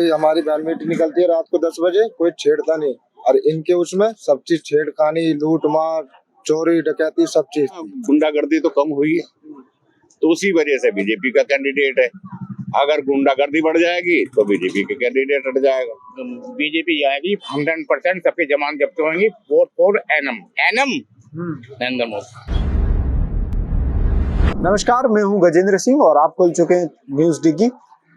कोई हमारी van meeting निकलती है रात को 10 बजे, कोई छेड़ता नहीं। और इनके उसमें सब चीज छेड़खानी, लूट मार, चोरी डकैती सब चीज। गुंडागर्दी तो कम हुई है, तो उसी वजह से बीजेपी का कैंडिडेट है। अगर गुंडागर्दी बढ़ जाएगी तो बीजेपी के कैंडिडेट हट जाएगा। बीजेपी आएगी 100%, सबके जमान जब्त होंगी। Vote for NM Narendra Modi. नमस्कार, मैं हूं गजेंद्र सिंह और आप खुल चुके हैं न्यूज डी की।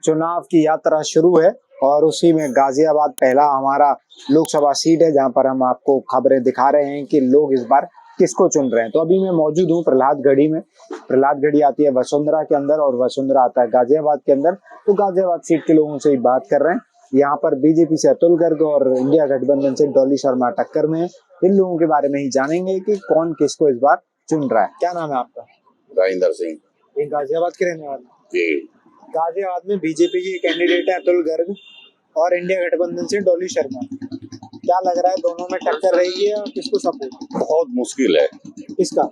चुनाव की यात्रा शुरू है और उसी में गाजियाबाद पहला हमारा लोकसभा सीट है, जहां पर हम आपको खबरें दिखा रहे हैं कि लोग इस बार किसको चुन रहे हैं। तो अभी मैं मौजूद हूं प्रहलादगढ़ी में। प्रहलादगढ़ी आती है वसुंधरा के अंदर और वसुंधरा आता है गाजियाबाद के अंदर। तो गाजियाबाद सीट के लोगों से ही बात कर रहे हैं। यहाँ पर बीजेपी से अतुल गर्ग और इंडिया गठबंधन से डॉली शर्मा टक्कर में है। इन लोगों के बारे में ही जानेंगे कि कौन किसको इस बार चुन रहा है। क्या नाम है आपका? राजेंद्र सिंह। ये गाजियाबाद के रहने वाले जी। गाजियाबाद में बीजेपी की कैंडिडेट है अतुल गर्ग और इंडिया गठबंधन से डॉली शर्मा। क्या लग रहा है, दोनों में टक्कर रहेगी या किसको सपोर्ट? बहुत मुश्किल है। किसका?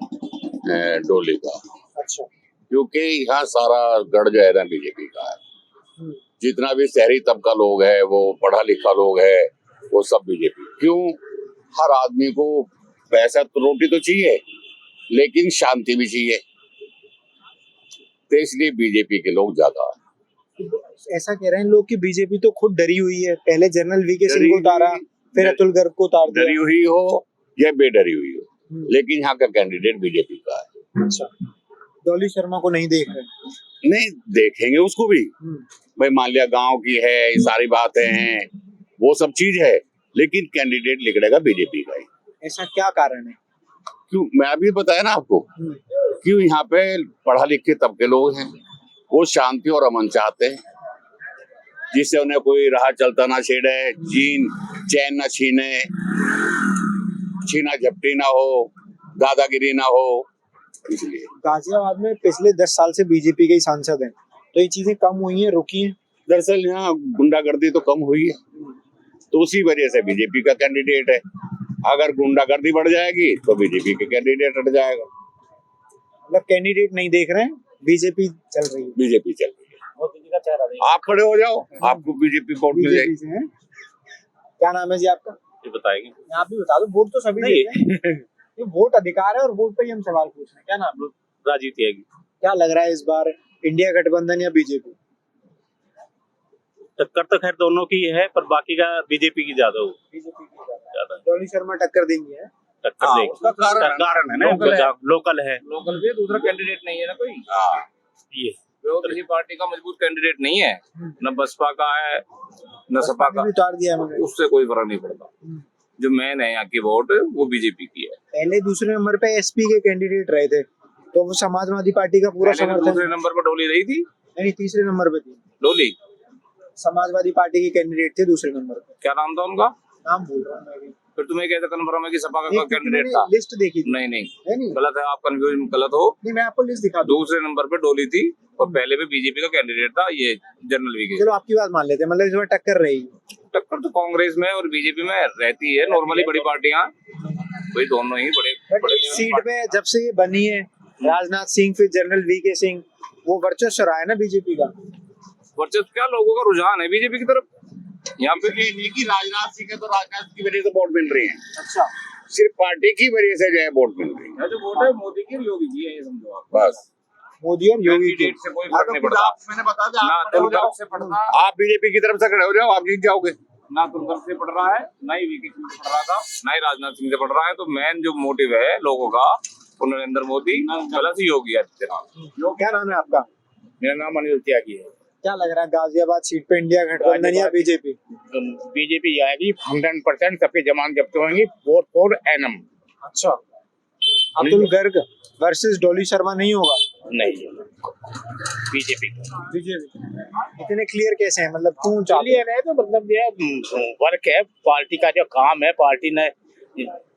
डोली का। अच्छा। क्योंकि यहाँ सारा गढ़ जो है ना बीजेपी का है। जितना भी शहरी तबका लोग है, वो पढ़ा लिखा लोग है, वो सब बीजेपी। क्यों? हर आदमी को पैसा तो रोटी तो चाहिए, लेकिन शांति भी चाहिए, तो इसलिए बीजेपी के लोग ज्यादा। ऐसा कह रहे हैं लोग कि बीजेपी तो खुद डरी हुई है। पहले जनरल वीके सिंह को उतारा, फिर अतुल गर्ग को उतार दिया। डरी हुई हो या बेडरी हुई हो, लेकिन यहाँ का कैंडिडेट बीजेपी का है। अच्छा। डॉली शर्मा को नहीं देख रहे? नहीं देखेंगे उसको भी। भाई मान लिया गांव की है, ये सारी बातें हैं, वो सब चीज है, लेकिन कैंडिडेट निकलेगा बीजेपी का ही। ऐसा क्या कारण है? क्यों? मैं अभी बताया ना आपको। क्यों? यहाँ पे पढ़ा लिखे तबके लोग हैं, वो शांति और अमन चाहते हैं, जिससे उन्हें कोई राह चलता ना छेड़े, चैन ना छीने, छीना झपटी ना हो, दादागिरी ना हो। इसलिए गाजियाबाद में पिछले 10 साल से बीजेपी के ही सांसद हैं, तो ये चीजें कम हुई हैं, रुकी हैं? दरअसल यहाँ गुंडागर्दी तो कम हुई है, तो उसी वजह से बीजेपी का कैंडिडेट है। अगर गुंडागर्दी बढ़ जाएगी तो बीजेपी के कैंडिडेट हट जाएगा। मतलब कैंडिडेट नहीं देख रहे हैं, बीजेपी चल रही है। बीजेपी चल रही है। आप खड़े हो जाओ, आपको बीजेपी वोट मिल जाएगी। क्या नाम है जी आपका? ये बताएंगे। आप भी बता दो। वोट तो सभी देते हैं। ये वोट अधिकार है और वोट पे ही हम सवाल पूछ रहे हैं। क्या नाम? राजीव त्यागी। क्या लग रहा है इस बार इंडिया गठबंधन या बीजेपी? टक्कर तो खैर दोनों की है, पर बाकी का बीजेपी की ज्यादा हो। बीजेपी की ज्यादा। डॉली शर्मा टक्कर देंगी है? टक्कर देगी। उसका कारण है ना, लोकल है। लोकल भी दूसरा कैंडिडेट नहीं है ना कोई। ये वो किसी पार्टी का मजबूत कैंडिडेट नहीं है, न बसपा का है न सपा का। उतार दिया मगर उससे कोई फर्क नहीं पड़ता। जो मेन है यहाँ की वोट, वो बीजेपी की है। पहले दूसरे नंबर पे एसपी के कैंडिडेट रहे थे, तो वो समाजवादी पार्टी का पूरा समर्थन। दूसरे नंबर पर डोली रही थी। नहीं, तीसरे नंबर पे थी डोली। समाजवादी पार्टी के कैंडिडेट थे दूसरे नंबर पे। क्या नाम था उनका? नाम भूल रहा हूँ मैं भी। फिर तुम्हें कैसे कन्फर्म है कि सपा का कैंडिडेट मैंने था? लिस्ट देखी थी। नहीं नहीं गलत है, आप कंफ्यूज गलत हो। नहीं, मैं आपको लिस्ट दिखा दूं। दूसरे नंबर पे डोली थी और पहले भी बीजेपी का कैंडिडेट था, ये जनरल वीके। चलो आपकी बात मान लेते हैं, मतलब इस बार टक्कर रहेगी। टक्कर तो कांग्रेस में और बीजेपी में रहती है नॉर्मली, बड़ी पार्टियां वही दोनों ही बड़े सीट पे जब से ये बनी है राजनाथ सिंह फिर जनरल वीके सिंह, वो वर्चस्व रहा है ना बीजेपी का। वर्चस्व क्या, लोगों का रुझान है बीजेपी की तरफ। यहाँ पे ये नहीं कि राजनाथ सिंह है तो राजनाथ की वजह से वोट मिल रही है। अच्छा। सिर्फ पार्टी की वजह से जो है वोट मिल रही है। जो वोट है मोदी की और योगी की है, ये समझो आप। बस मोदी और योगी की। कैंडिडेट से कोई फर्क नहीं पड़ता। मैंने बता दिया, ना तुम तरफ से पड़ रहा, आप बीजेपी की तरफ से खड़े हो जाओ, आप जीत जाओगे। ना तुम तरफ से पड़ रहा है, ना ही वीके सिंह से पड़ रहा था, ना ही राजनाथ सिंह से पड़ रहा है। तो मेन जो मोटिव है लोगों का, वो नरेंद्र मोदी प्लस योगी आदित्यनाथ। क्या नाम है आपका? मेरा नाम अनिल त्यागी है। क्या लग रहा है गाजियाबाद सीट पे इंडिया गठबंधन या बीजेपी? बीजेपी आएगी 100%, सबके जमान जब्त होंगी। Vote for NM. अच्छा। अतुल गर्ग वर्सेस डॉली शर्मा नहीं होगा? नहीं, बीजेपी। इतने क्लियर कैसे हैं, मतलब क्यों चाहते हैं? है तो मतलब ये वर्क है पार्टी का, जो काम है पार्टी ने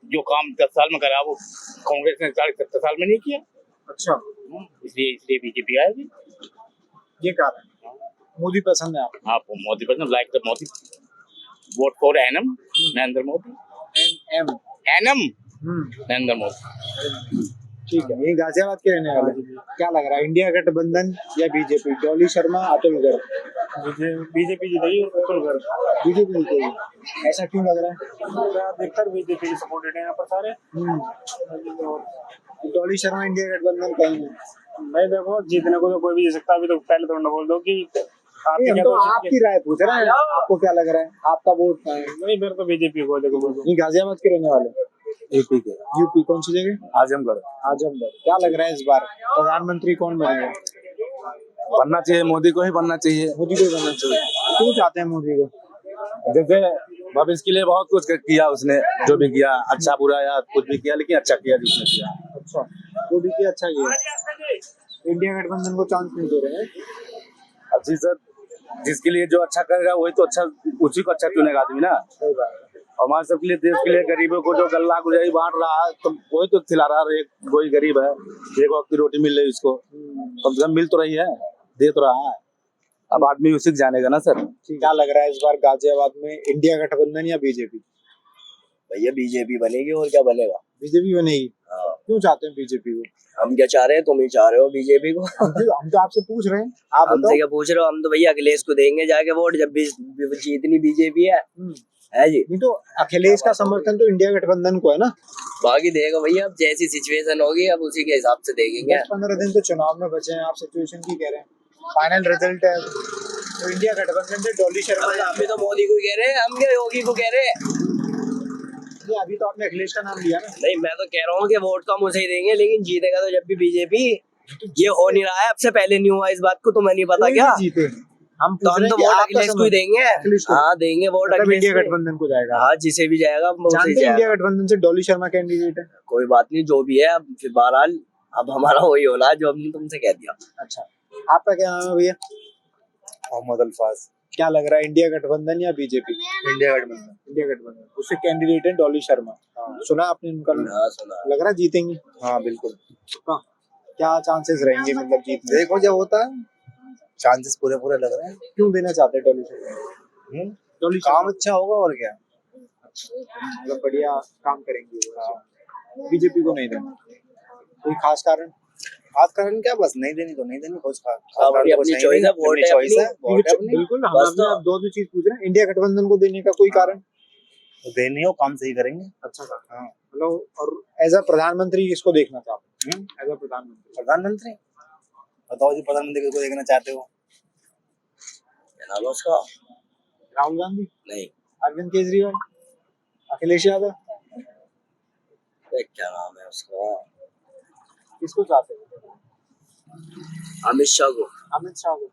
जो काम 10 साल में करा, वो कांग्रेस ने 40-70 साल में नहीं किया। अच्छा। इसलिए बीजेपी आएगी। ये कारण मोदी पसंद है आपको? आपको मोदी पसंद, like the Modi. Vote for NM Narendra Modi. M NM Narendra Modi. ठीक है, ये गाजियाबाद के रहने वाले। क्या लग रहा है, इंडिया गठबंधन या बीजेपी? डॉली शर्मा, अतुल गर्ग। बीजेपी जीतेगी, अतुल गर्ग। बीजेपी जीतेगी, ऐसा क्यों लग रहा है? अधिकतर बीजेपी सपोर्टेड है यहाँ पर सारे। डॉली शर्मा इंडिया गठबंधन कहीं नहीं। भाई देखो, जीतने को तो कोई भी जीत सकता है। अभी तो पहले तो ना बोल दो कि नहीं, हम तो आपकी राय पूछ रहे हैं, आपको क्या लग रहा है, आपका वोट कहाँ है? नहीं, मेरे तो बीजेपी को देखो बोल दो। नहीं, गाजियाबाद के रहने वाले। यूपी के यूपी कौन सी जगह? आजमगढ़। आजमगढ़। क्या लग रहा है इस बार प्रधानमंत्री कौन बनेगा? बनना चाहिए, मोदी को ही बनना चाहिए। मोदी को बनना चाहिए। क्यों चाहते हैं मोदी को? जैसे भविष्य के लिए बहुत कुछ किया उसने, जो भी किया अच्छा बुरा या कुछ भी किया, लेकिन अच्छा किया जिसने किया। अच्छा, जो भी किया अच्छा किया। इंडिया गठबंधन को चांस नहीं दे रहे हैं। अच्छी सर, जिसके लिए जो अच्छा करेगा वही तो अच्छा, उसी को अच्छा चुनेगा आदमी ना। हमारे सबके लिए, देश के लिए, गरीबों को जो गल्ला गुजारी बांट रहा है तो वही तो खिला रहा है। एक कोई गरीब है, एक वक्त की रोटी मिल रही उसको, कम से कम मिल तो रही है, दे तो रहा है। अब आदमी उसी को जानेगा ना सर। क्या लग रहा है इस बार गाजियाबाद में, इंडिया गठबंधन या बीजेपी? भैया बीजेपी बनेगी और क्या बनेगा। बीजेपी बनेगी। क्यों चाहते हैं बीजेपी को? हम क्या चाह रहे हैं, तुम ही चाह रहे हो बीजेपी को। हम तो आपसे पूछ रहे हैं, आप हमसे क्या पूछ रहे हो? हम तो भैया अखिलेश को देंगे जाके वोट, जब भी जीतनी बीजेपी है जी। नहीं तो अखिलेश का समर्थन तो इंडिया गठबंधन को है ना। बाकी देगा भैया, अब जैसी सिचुएशन होगी अब उसी के हिसाब से देखेंगे। 15 दिन तो चुनाव में बचे हैं, आप सिचुएशन की कह रहे हैं, फाइनल रिजल्ट है तो इंडिया गठबंधन से डॉली शर्मा। हम भी तो मोदी को कह रहे हैं, हम क्या योगी को कह रहे हैं। अभी तो आपने अखिलेश का नाम लिया ना। नहीं, मैं तो कह रहा हूँ कि वोट तो हम उसे ही देंगे, लेकिन जीतेगा तो जब भी बीजेपी। ये हो नहीं रहा है, अब से पहले नहीं हुआ इस बात को, तुम्हें नहीं पता क्या? जीते हम तो हम तो वोट अखिलेश को ही देंगे। हाँ, देंगे वोट मतलब अखिलेश इंडिया को। गठबंधन को जाएगा। हाँ, जिसे भी जाएगा वो उसे ही जानते हैं जाएगा। इंडिया गठबंधन से डॉली शर्मा कैंडिडेट है। कोई बात नहीं, जो भी है अब फिर बहरहाल अब हमारा वही होना है जो हमने तुमसे कह दिया। अच्छा, आपका क्या नाम है भैया? मोहम्मद अल्फाज। क्या लग रहा है, इंडिया गठबंधन या बीजेपी? इंडिया गठबंधन। इंडिया गठबंधन, उससे कैंडिडेट है डॉली शर्मा। सुना आपने उनका नाम? हाँ, सुना। लग रहा है जीतेंगे। हाँ बिल्कुल। हाँ, क्या चांसेस रहेंगे मतलब जीतने? देखो जब होता है, चांसेस पूरे पूरे लग रहे हैं। क्यों देना चाहते हैं डॉली शर्मा? डॉली काम अच्छा होगा और क्या। मतलब बढ़िया काम करेंगे वो। बीजेपी को नहीं देना, कोई खास कारण? खास कारण क्या, बस नहीं देनी तो नहीं देनी, कुछ खास अपनी अपनी चॉइस है, वोट है चॉइस है, अपनी। वोट है अपनी। बिल्कुल, हम बस अपने तो- आप दो चीज पूछ रहे हैं, इंडिया गठबंधन को देने का कोई कारण? तो देनी हो, काम सही करेंगे। अच्छा हाँ, मतलब और एज अ प्रधानमंत्री किसको देखना चाहते हैं? एज अ प्रधानमंत्री प्रधानमंत्री बताओ जी, प्रधानमंत्री किसको देखना चाहते हो? क्या नाम है उसका? राहुल गांधी, नहीं, अरविंद केजरीवाल, अखिलेश यादव, क्या नाम है उसका? किसको चाहते हैं? अमित शाह को। अमित शाह को।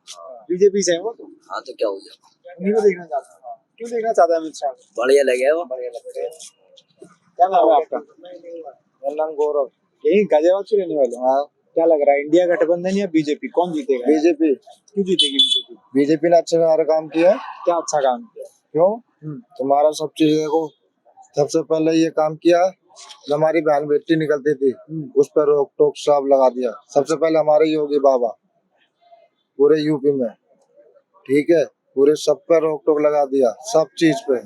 बीजेपी से है वो तो, हाँ, तो क्या हो गया? उन्हीं को देखना चाहते हैं। क्यों देखना चाहता है अमित शाह को? बढ़िया लगे वो। बढ़िया लगता है। क्या नाम है आपका? मेरा नाम गौरव। यही गाजियाबाद से रहने वाले? हाँ। क्या लग रहा है, इंडिया गठबंधन या बीजेपी, कौन जीतेगा? बीजेपी। क्यों जीतेगी बीजेपी? बीजेपी ने अच्छा सारा काम किया है। क्या अच्छा काम किया? क्यों? तुम्हारा सब चीज देखो, सबसे पहले ये काम किया, जब हमारी बहन बेटी निकलती थी उस पर रोक टोक सब लगा दिया। सबसे पहले हमारे योगी बाबा पूरे यूपी में, ठीक है, पूरे सब पर रोक टोक लगा दिया, सब चीज पे।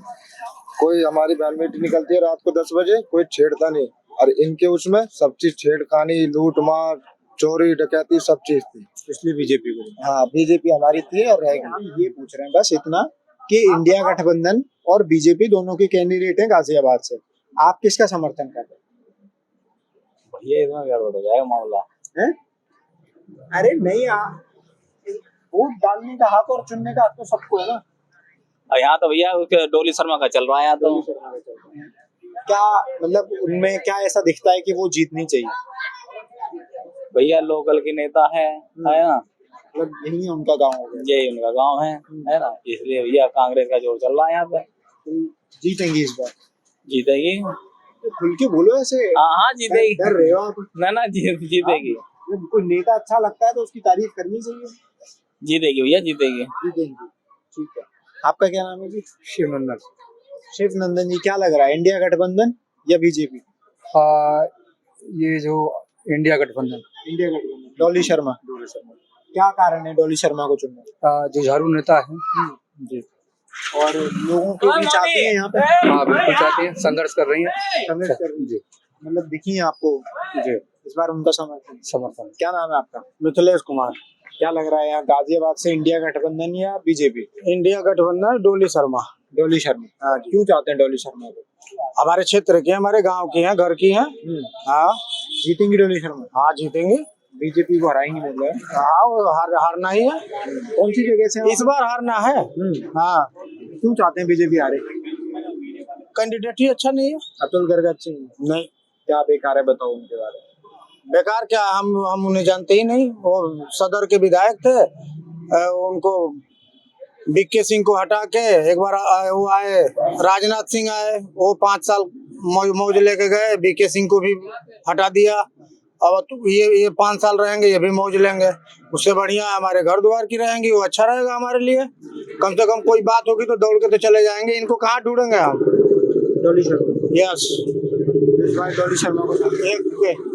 कोई हमारी बहन बेटी निकलती है रात को 10 बजे, कोई छेड़ता नहीं। और इनके उसमें सब चीज छेड़खानी, लूट मार, चोरी डकैती सब चीज थी। इसलिए बीजेपी को। हाँ, बीजेपी हमारी थी और रहेगी। हम ये पूछ रहे हैं बस इतना कि इंडिया गठबंधन और बीजेपी दोनों के कैंडिडेट हैं गाजियाबाद से, आप किसका समर्थन कर रहे भैया इतना गड़बड़ हो जाएगा मामला। हैं? अरे नहीं, वोट डालने का हक और चुनने का हक तो सबको है ना। यहाँ तो भैया डॉली शर्मा का चल रहा है यहाँ तो। क्या मतलब उनमें क्या ऐसा दिखता है कि वो जीतनी चाहिए? भैया लोकल के नेता है ना, मतलब यही है उनका गाँव हो गया। यही उनका गांव है ना, इसलिए भैया कांग्रेस का जोर चल रहा है यहाँ पे। जीतेंगी इस बार? जीतेगी। तो खुल के बोलो ऐसे, हाँ जीतेगी। डर रहे हो आप? ना जीतेगी। जब कोई नेता अच्छा लगता है तो उसकी तारीफ करनी चाहिए। जीतेगी भैया, जीतेगी। जीतेंगी, ठीक है। आपका क्या नाम है जी? शिवनंदन। शिवनंदन जी, क्या लग रहा है, इंडिया गठबंधन या बीजेपी? ये जो इंडिया गठबंधन, इंडिया गठबंधन, डॉली शर्मा। क्या कारण है डॉली शर्मा को चुनने? जो झाड़ू नेता है जी, और लोगों को भी चाहते हैं यहाँ पे? हाँ बिल्कुल चाहते हैं, संघर्ष कर रही है। संघर्ष कर रही है। मतलब दिखी है आपको जी। इस बार उनका समर्थन। समर्थन। क्या नाम है आपका? मिथिलेश कुमार। क्या लग रहा है यहाँ गाजियाबाद से इंडिया गठबंधन या बीजेपी? इंडिया गठबंधन डोली शर्मा। डोली शर्मा। हाँ जी। क्यों चाहते हैं डोली शर्मा को? हमारे क्षेत्र की, हमारे गांव की हैं, घर की हैं। हाँ जीतेंगी डोली शर्मा? हाँ जीतेंगे। बीजेपी को हराएंगी बोल रहे हैं। हाँ वो हारना ही है, कौन सी जगह से? इस बार हारना है। हाँ क्यों चाहते हैं बीजेपी हारे? कैंडिडेट ही अच्छा नहीं है। अतुल गर्ग अच्छे नहीं क्या बेकार है, बताओ उनके बारे में। बेकार क्या, हम उन्हें जानते ही नहीं। वो सदर के विधायक थे, उनको बीके सिंह को हटा के एक बार वो आए, राजनाथ सिंह आए, वो 5 साल मौज लेके गए, बीके सिंह को भी हटा दिया। अब तो ये 5 साल रहेंगे, ये भी मौज लेंगे। उससे बढ़िया हमारे घर द्वार की रहेंगी, वो अच्छा रहेगा हमारे लिए। कम से कम कोई बात होगी तो दौड़ के तो चले जाएंगे, इनको कहाँ ढूंढेंगे हम। डोली शर्मा। यस इस बार डोली शर्मा को एक